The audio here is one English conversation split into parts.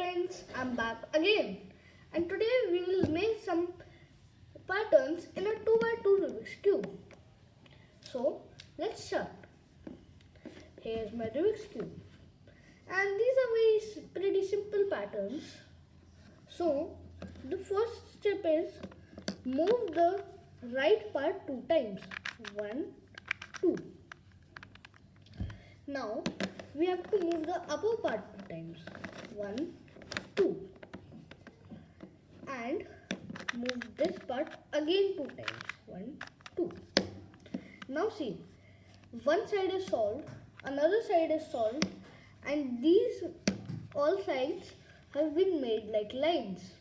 friends, I'm back again, and today we will make some patterns in a 2x2 Rubik's Cube. So let's start. Here's my Rubik's Cube, and these are pretty simple patterns. So the first step is move the right part 2 times. 1, 2. Now we have to move the upper part 2 times. 1, 2. And move this part again 2 times. 1, 2. Now see, one side is solved, another side is solved, and these all sides have been made like lines.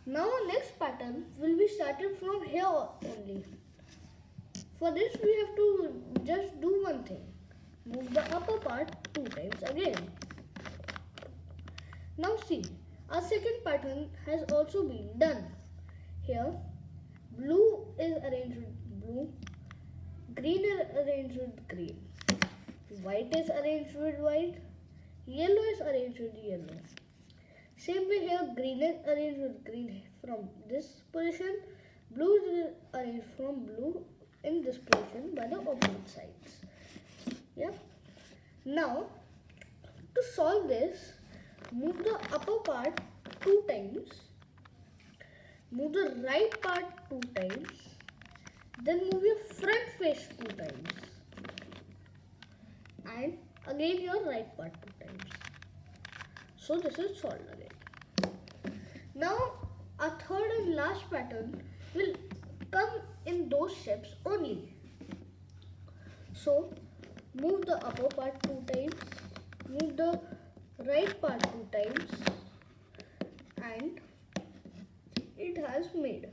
Now our next pattern will be started from here only. For this we have to just do one thing. Move the upper part 2 times again. Now see, our second pattern has also been done. Here, blue is arranged with blue, green is arranged with green, white is arranged with white, yellow is arranged with yellow. Same way here, green is arranged with green from this position, blue is arranged from blue in this position by the opposite sides. Yeah. Now, to solve this, move the upper part 2 times, move the right part 2 times, then move your front face 2 times, and again your right part 2 times. So this is solved again. Now our third and last pattern will come in those steps only. So move the upper part 2 times, move the right part 2 times, and it has made.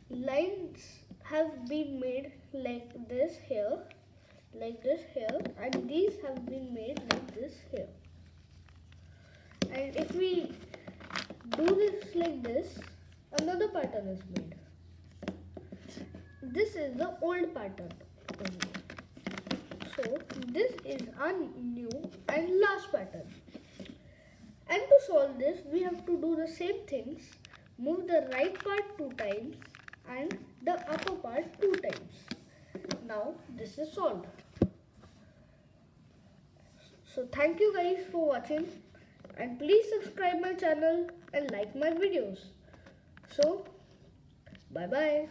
Lines have been made like this here, and these have been made like this here. And if we do this like this, another pattern is made. This is the old pattern. So this is our new and last pattern. And to solve this, we have to do the same things. Move the right part 2 times and the upper part 2 times. Now this is solved. So thank you guys for watching, and please subscribe my channel and like my videos. So bye bye.